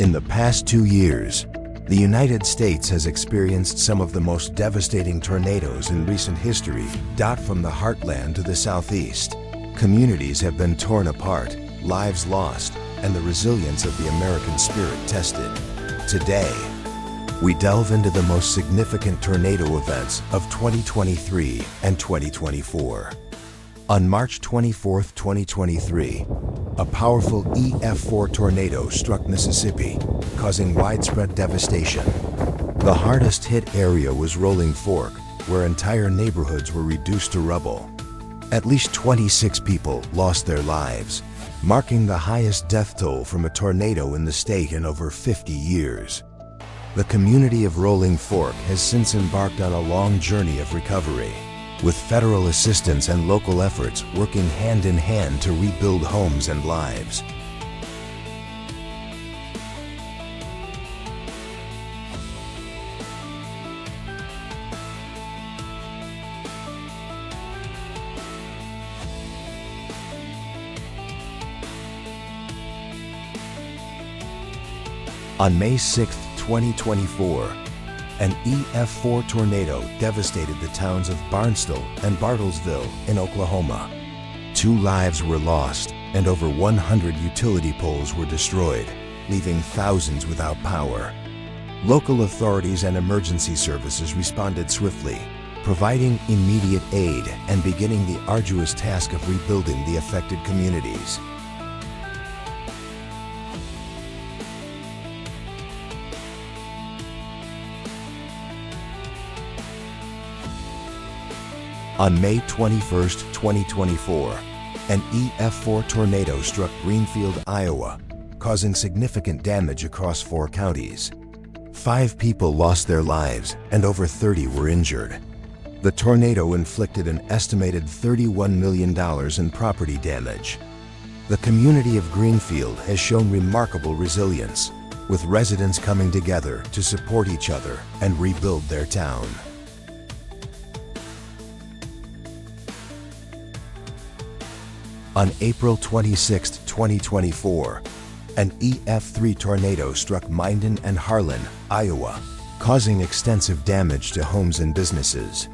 In the past 2 years, the United States has experienced some of the most devastating tornadoes in recent history. From the heartland to the southeast, communities have been torn apart, lives lost, and the resilience of the American spirit tested. Today, we delve into the most significant tornado events of 2023 and 2024. On March 24, 2023, a powerful EF4 tornado struck Mississippi, causing widespread devastation. The hardest hit area was Rolling Fork, where entire neighborhoods were reduced to rubble. At least 26 people lost their lives, marking the highest death toll from a tornado in the state in over 50 years. The community of Rolling Fork has since embarked on a long journey of recovery, with federal assistance and local efforts working hand in hand to rebuild homes and lives. On May 6, 2024, an EF4 tornado devastated the towns of Barnston and Bartlesville in Oklahoma. 2 lives were lost and over 100 utility poles were destroyed, leaving thousands without power. Local authorities and emergency services responded swiftly, providing immediate aid and beginning the arduous task of rebuilding the affected communities. On May 21, 2024, an EF4 tornado struck Greenfield, Iowa, causing significant damage across 4 counties. 5 people lost their lives and over 30 were injured. The tornado inflicted an estimated $31 million in property damage. The community of Greenfield has shown remarkable resilience, with residents coming together to support each other and rebuild their town. On April 26, 2024, an EF3 tornado struck Minden and Harlan, Iowa, causing extensive damage to homes and businesses.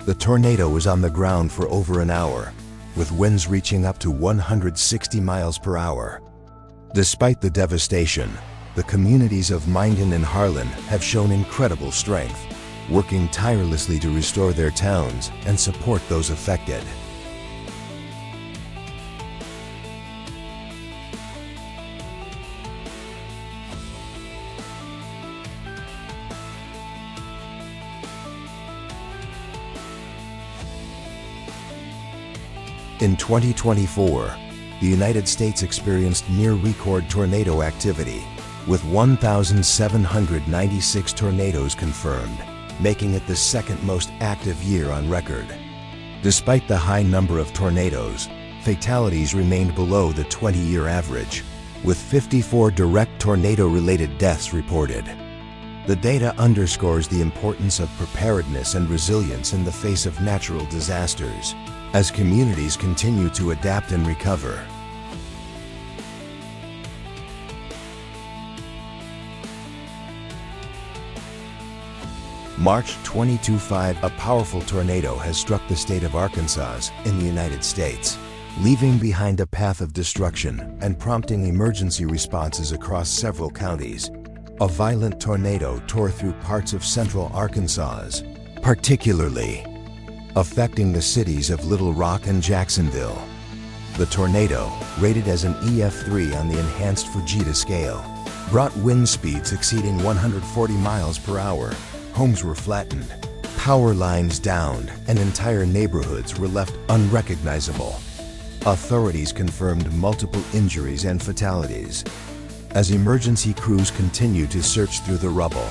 The tornado was on the ground for over an hour, with winds reaching up to 160 miles per hour. Despite the devastation, the communities of Minden and Harlan have shown incredible strength, working tirelessly to restore their towns and support those affected. In 2024, the United States experienced near-record tornado activity, with 1,796 tornadoes confirmed, making it the second most active year on record. Despite the high number of tornadoes, fatalities remained below the 20-year average, with 54 direct tornado-related deaths reported. The data underscores the importance of preparedness and resilience in the face of natural disasters, as communities continue to adapt and recover. March 2025, a powerful tornado has struck the state of Arkansas in the United States, leaving behind a path of destruction and prompting emergency responses across several counties. A violent tornado tore through parts of central Arkansas, particularly affecting the cities of Little Rock and Jacksonville. The tornado, rated as an EF3 on the enhanced Fujita scale, brought wind speeds exceeding 140 miles per hour. Homes were flattened, power lines downed, and entire neighborhoods were left unrecognizable. Authorities confirmed multiple injuries and fatalities, as emergency crews continue to search through the rubble.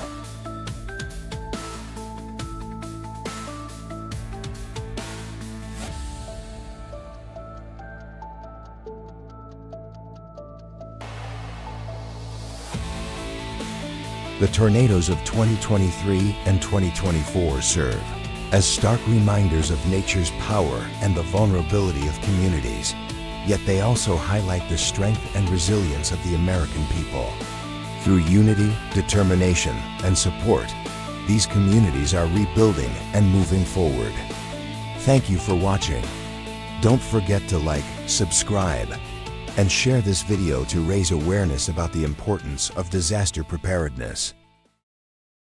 The tornadoes of 2023 and 2024 serve as stark reminders of nature's power and the vulnerability of communities, yet they also highlight the strength and resilience of the American people. Through unity, determination, and support, these communities are rebuilding and moving forward. Thank you for watching. Don't forget to like, subscribe, and share this video to raise awareness about the importance of disaster preparedness.